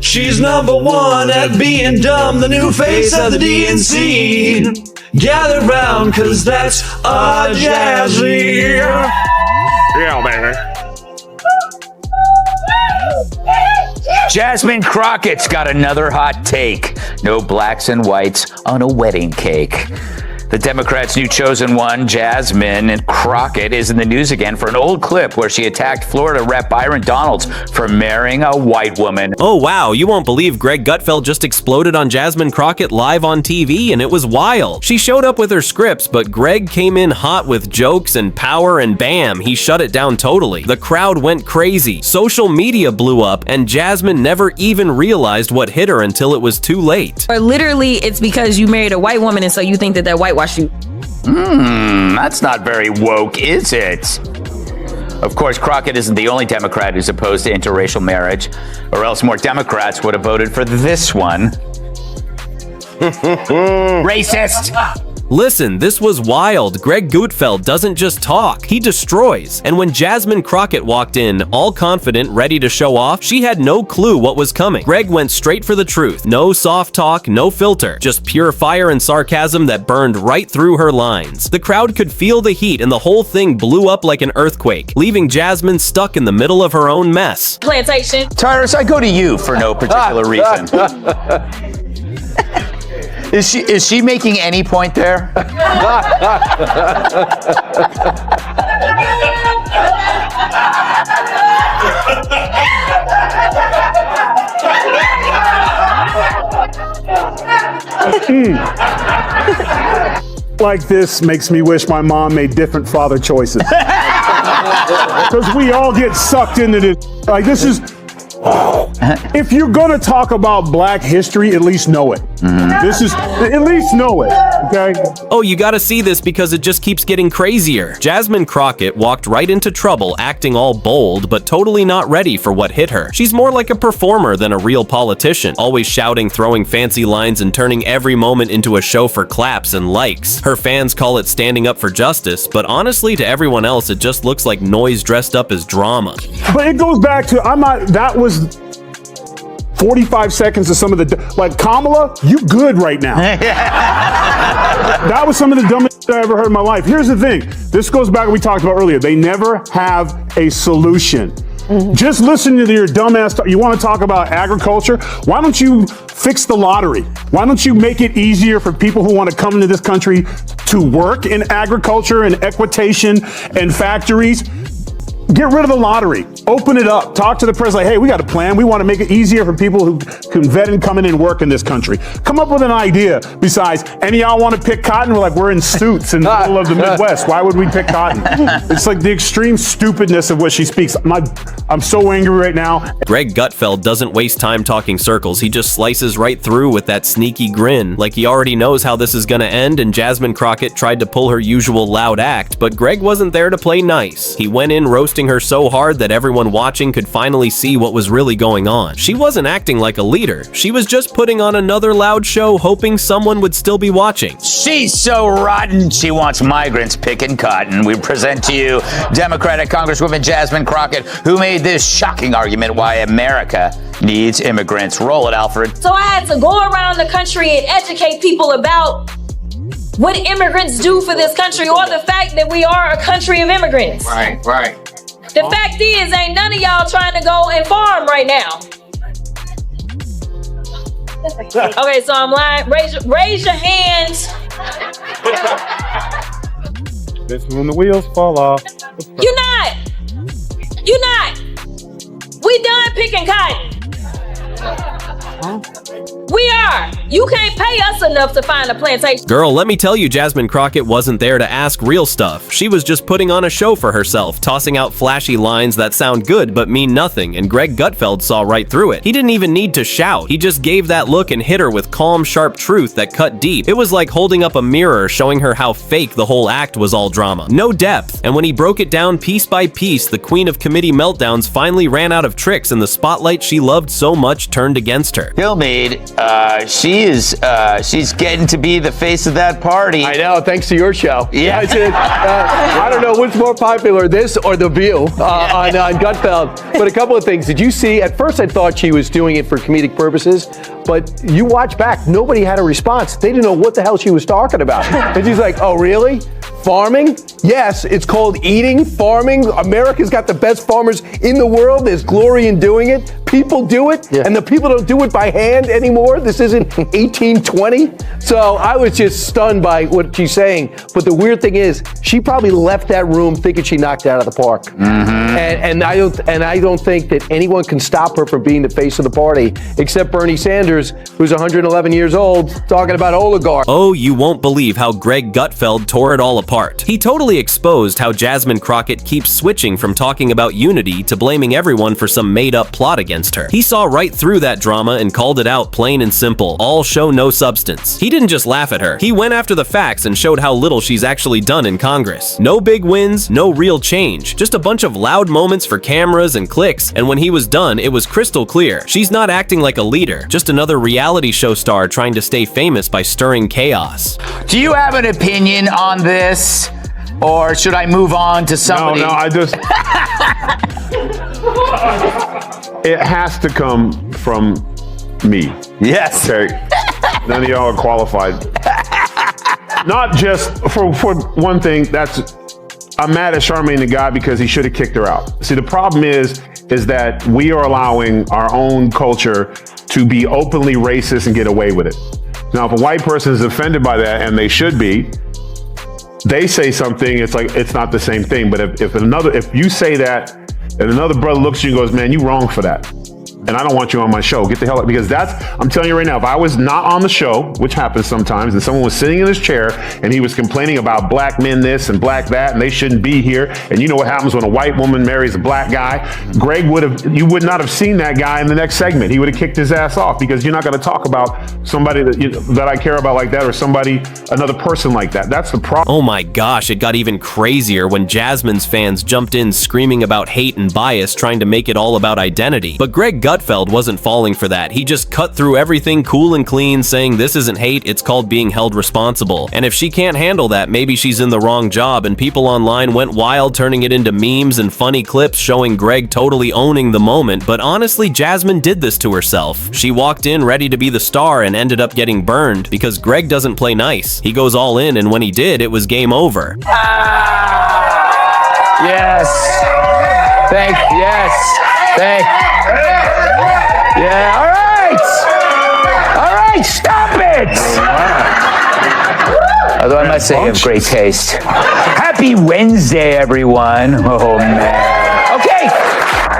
She's #1 at being dumb, the new face of the DNC. Gather round, cause that's a Jazzy. Yeah, baby. Jasmine Crockett's got another hot take. No blacks and whites on a wedding cake. The Democrats' new chosen one, Jasmine Crockett, is in the news again for an old clip where she attacked Florida Rep. Byron Donalds for marrying a white woman. Oh wow, you won't believe Greg Gutfeld just exploded on Jasmine Crockett live on TV, and it was wild. She showed up with her scripts, but Greg came in hot with jokes and power, and bam, he shut it down totally. The crowd went crazy, social media blew up, and Jasmine never even realized what hit her until it was too late. Or literally, it's because you married a white woman and so you think that that whitewash you. That's not very woke, is it? Of course, Crockett isn't the only Democrat who's opposed to interracial marriage, or else more Democrats would have voted for this one. Racist! Listen, this was wild. Greg Gutfeld doesn't just talk, he destroys. And when Jasmine Crockett walked in, all confident, ready to show off, she had no clue what was coming. Greg went straight for the truth. No soft talk, no filter. Just pure fire and sarcasm that burned right through her lines. The crowd could feel the heat and the whole thing blew up like an earthquake, leaving Jasmine stuck in the middle of her own mess. Plantation. Tyrus, I go to you for no particular reason. Is she making any point there? Like this makes me wish my mom made different father choices. Because we all get sucked into this. Like this is, if you're gonna talk about black history, at least know it. This is, at least know it, okay? Oh, you gotta see this because it just keeps getting crazier. Jasmine Crockett walked right into trouble acting all bold, but totally not ready for what hit her. She's more like a performer than a real politician, always shouting, throwing fancy lines, and turning every moment into a show for claps and likes. Her fans call it standing up for justice, but honestly, to everyone else, it just looks like noise dressed up as drama. But it goes back to, that was 45 seconds of some of the, like, Kamala, you good right now. That was some of the dumbest shit I ever heard in my life. Here's the thing. This goes back to what we talked about earlier. They never have a solution. Just listen to your dumbass talk. You want to talk about agriculture? Why don't you fix the lottery? Why don't you make it easier for people who want to come into this country to work in agriculture and equitation and factories? Get rid of the lottery. Open it up. Talk to the president. Like, hey, we got a plan. We want to make it easier for people who can vet and come in and work in this country. Come up with an idea besides, any of y'all want to pick cotton? We're like, we're in suits in the middle of the Midwest. Why would we pick cotton? It's like the extreme stupidness of what she speaks. I'm so angry right now. Greg Gutfeld doesn't waste time talking circles. He just slices right through with that sneaky grin, like he already knows how this is gonna end, and Jasmine Crockett tried to pull her usual loud act, but Greg wasn't there to play nice. He went in roasting her so hard that everyone watching could finally see what was really going on. She wasn't acting like a leader. She was just putting on another loud show, hoping someone would still be watching. She's so rotten, she wants migrants picking cotton. We present to you Democratic Congresswoman Jasmine Crockett, who made this shocking argument why America needs immigrants. Roll it, Alfred. So I had to go around the country and educate people about what immigrants do for this country, or the fact that we are a country of immigrants. Right, right. The fact is, ain't none of y'all trying to go and farm right now. Okay, so I'm lying. Raise your hands. This is when the wheels fall off. You're not. We done picking cotton. We are. You can't pay us enough to find a plantation. Girl, let me tell you, Jasmine Crockett wasn't there to ask real stuff. She was just putting on a show for herself, tossing out flashy lines that sound good but mean nothing, and Greg Gutfeld saw right through it. He didn't even need to shout. He just gave that look and hit her with calm, sharp truth that cut deep. It was like holding up a mirror showing her how fake the whole act was all drama. No depth. And when he broke it down piece by piece, the queen of committee meltdowns finally ran out of tricks, and the spotlight she loved so much turned against her. her. 𝐃𝐢𝐬𝐜𝐸, she's getting to be the face of that party. I know, thanks to your show. Yeah. I don't know which more popular, this or The View on Gutfeld. But a couple of things. Did you see, at first I thought she was doing it for comedic purposes, but you watch back, nobody had a response. They didn't know what the hell she was talking about. And she's like, oh, really? Farming? Yes, it's called eating, farming. America's got the best farmers in the world. There's glory in doing it. People do it, and the people don't do it by hand anymore. This isn't 1820. So I was just stunned by what she's saying. But the weird thing is, she probably left that room thinking she knocked it out of the park. And I don't think that anyone can stop her from being the face of the party, except Bernie Sanders, who's 111 years old, talking about oligarchs. Oh, you won't believe how Greg Gutfeld tore it all apart. He totally exposed how Jasmine Crockett keeps switching from talking about unity to blaming everyone for some made-up plot against her. He saw right through that drama and called it out plain and simple, all show no substance. He didn't just laugh at her. He went after the facts and showed how little she's actually done in Congress. No big wins, no real change, just a bunch of loud moments for cameras and clicks, and when he was done, it was crystal clear. She's not acting like a leader, just another reality show star trying to stay famous by stirring chaos. Do you have an opinion on this? Or should I move on to somebody? No, I just... It has to come from me. Yes. Okay? None of y'all are qualified. Not just for one thing, I'm mad at Charmaine the Guy because he should have kicked her out. See, the problem is that we are allowing our own culture to be openly racist and get away with it. Now, if a white person is offended by that, and they should be, they say something, it's like, it's not the same thing. But if you say that and another brother looks at you and goes, man, you wrong for that, and I don't want you on my show, get the hell out, because I'm telling you right now, if I was not on the show, which happens sometimes, and someone was sitting in his chair and he was complaining about black men this and black that, and they shouldn't be here, and you know what happens when a white woman marries a black guy, you would not have seen that guy in the next segment. He would have kicked his ass off, because you're not going to talk about somebody that I care about like that, or another person like that. That's the problem. Oh my gosh, it got even crazier when Jasmine's fans jumped in screaming about hate and bias, trying to make it all about identity. But Greg Gutfeld wasn't falling for that. He just cut through everything cool and clean, saying this isn't hate, it's called being held responsible. And if she can't handle that, maybe she's in the wrong job, and people online went wild, turning it into memes and funny clips showing Greg totally owning the moment. But honestly, Jasmine did this to herself. She walked in ready to be the star and ended up getting burned because Greg doesn't play nice. He goes all in, and when he did, it was game over. Yes. Yeah, all right, stop it! Although I must say you have great taste. Happy Wednesday, everyone. Oh, man. Okay.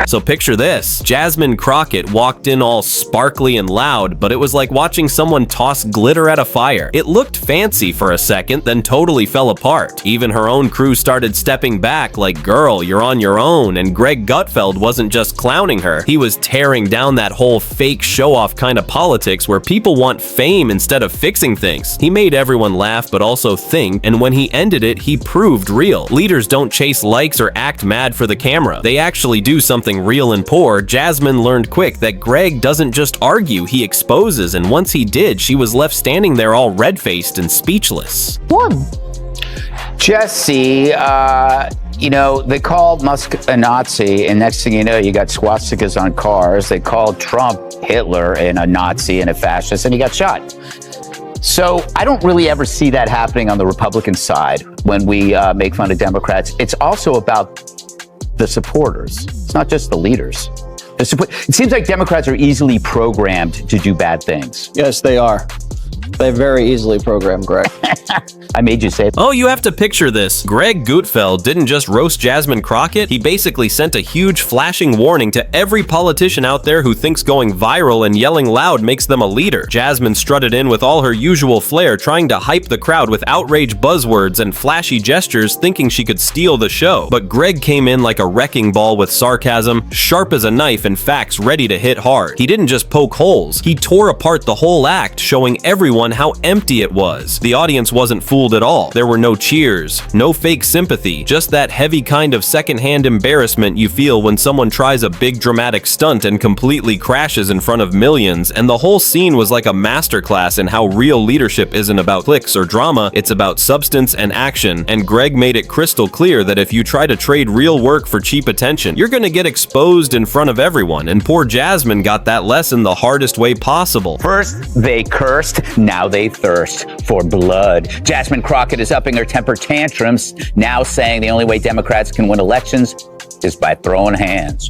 So picture this. Jasmine Crockett walked in all sparkly and loud, but it was like watching someone toss glitter at a fire. It looked fancy for a second, then totally fell apart. Even her own crew started stepping back like, girl, you're on your own. And Greg Gutfeld wasn't just clowning her. He was tearing down that whole fake show-off kind of politics where people want fame instead of fixing things. He made everyone laugh, but also think, and when he ended it, he proved real. Leaders don't chase likes or act mad for the camera. They actually do something real and poor. Jasmine learned quick that Greg doesn't just argue, he exposes, and once he did, she was left standing there all red-faced and speechless. Jesse, they called Musk a Nazi, and next thing you know, you got swastikas on cars. They called Trump Hitler and a Nazi and a fascist, and he got shot. So I don't really ever see that happening on the Republican side when we make fun of Democrats. It's also about the supporters. It's not just the leaders. It seems like Democrats are easily programmed to do bad things. Yes, they are. They're very easily programmed, Greg. I made you say it. Oh, you have to picture this. Greg Gutfeld didn't just roast Jasmine Crockett, he basically sent a huge flashing warning to every politician out there who thinks going viral and yelling loud makes them a leader. Jasmine strutted in with all her usual flair, trying to hype the crowd with outrage buzzwords and flashy gestures, thinking she could steal the show. But Greg came in like a wrecking ball with sarcasm, sharp as a knife and facts ready to hit hard. He didn't just poke holes, he tore apart the whole act, showing everyone everyone how empty it was. The audience wasn't fooled at all. There were no cheers, no fake sympathy, just that heavy kind of secondhand embarrassment you feel when someone tries a big dramatic stunt and completely crashes in front of millions, and the whole scene was like a masterclass in how real leadership isn't about clicks or drama, it's about substance and action, and Greg made it crystal clear that if you try to trade real work for cheap attention, you're gonna get exposed in front of everyone, and poor Jasmine got that lesson the hardest way possible. First, they cursed, now they thirst for blood. Jasmine Crockett is upping her temper tantrums, now saying the only way Democrats can win elections is by throwing hands.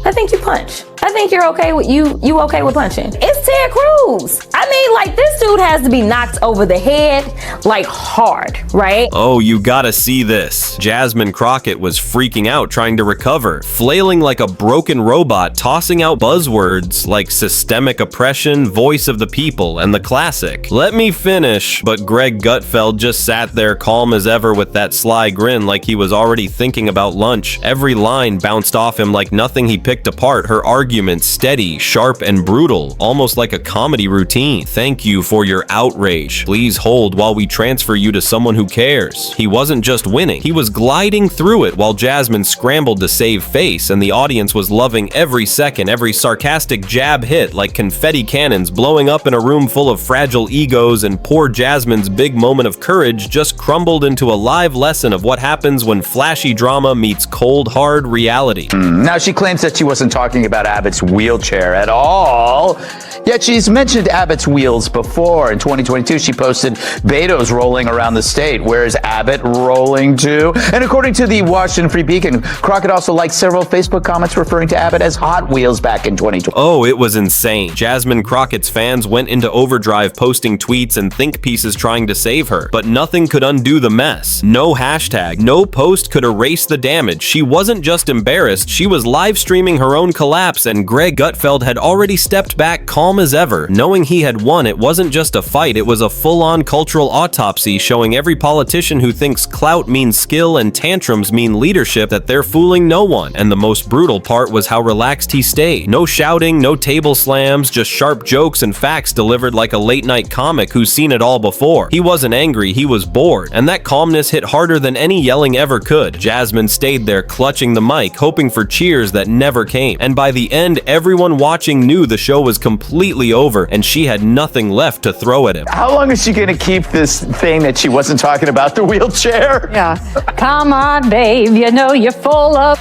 I think you punch. I think you're okay with you okay with punching. It's Ted Cruz. I mean, like, this dude has to be knocked over the head, like, hard, right? Oh, you gotta see this. Jasmine Crockett was freaking out trying to recover, flailing like a broken robot, tossing out buzzwords like systemic oppression, voice of the people, and the classic. Let me finish, but Greg Gutfeld just sat there calm as ever with that sly grin like he was already thinking about lunch. Every line bounced off him like nothing he picked apart, her arguments steady, sharp, and brutal, almost like a comedy routine. Thank you for your outrage. Please hold while we transfer you to someone who cares. He wasn't just winning, he was gliding through it while Jasmine scrambled to save face, and the audience was loving every second, every sarcastic jab hit like confetti cannons blowing up in a room full of fragile egos, and poor Jasmine's big moment of courage just crumbled into a live lesson of what happens when flashy drama meets cold, hard reality. Now, she claims that she wasn't talking about Abbott's wheelchair at all, yet she's mentioned Abbott's wheels before. In 2022, she posted Beto's rolling around the state. Where's Abbott rolling to? And according to the Washington Free Beacon, Crockett also liked several Facebook comments referring to Abbott as Hot Wheels back in 2020. Oh, it was insane. Jasmine Crockett's fans went into overdrive posting tweets and think pieces trying to save her, but nothing could undo the mess. No hashtag, no post could erase the damage. She wasn't just embarrassed, she was live streaming her own collapse, and Greg Gutfeld had already stepped back calm as ever. Knowing he had won, it wasn't just a fight, it was a full-on cultural autopsy showing every politician who thinks clout means skill and tantrums mean leadership that they're fooling no one. And the most brutal part was how relaxed he stayed. No shouting, no table slams, just sharp jokes and facts delivered like a late-night comic who's seen it all before. He wasn't angry, he was bored, and that calmness hit harder than any yelling ever could. Jasmine stayed there clutching the mic, hoping for cheers that never came, and by the end, everyone watching knew the show was completely over and she had nothing left to throw at him. How long is she gonna keep this thing that she wasn't talking about, the wheelchair? Yeah. Come on, babe, you know you're full of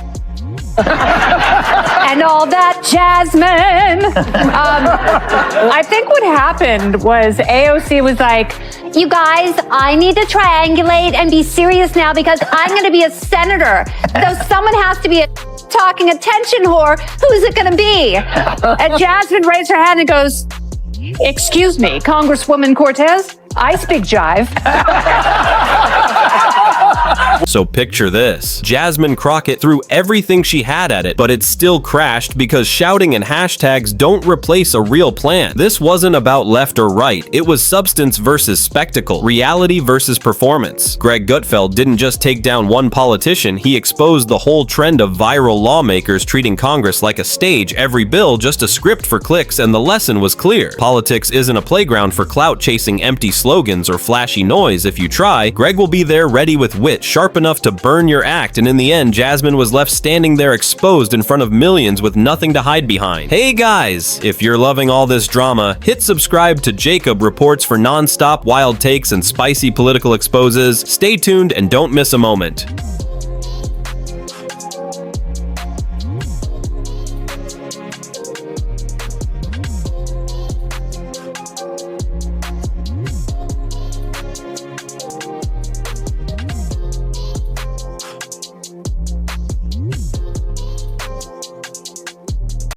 and all that, Jasmine. I think what happened was AOC was like, you guys, I need to triangulate and be serious now because I'm going to be a senator. So someone has to be a talking attention whore. Who's it going to be? And Jasmine raised her hand and goes, excuse me, Congresswoman Cortez, I speak jive. So picture this. Jasmine Crockett threw everything she had at it, but it still crashed because shouting and hashtags don't replace a real plan. This wasn't about left or right. It was substance versus spectacle, reality versus performance. Greg Gutfeld didn't just take down one politician, he exposed the whole trend of viral lawmakers treating Congress like a stage, every bill just a script for clicks, and the lesson was clear. Politics isn't a playground for clout chasing empty slogans or flashy noise. If you try, Greg will be there ready with wit, sharp enough to burn your act, and in the end, Jasmine was left standing there exposed in front of millions with nothing to hide behind. Hey guys, if you're loving all this drama, hit subscribe to 𝐃𝐢𝐬𝐿 reports for non-stop wild takes and spicy political exposes. Stay tuned and don't miss a moment.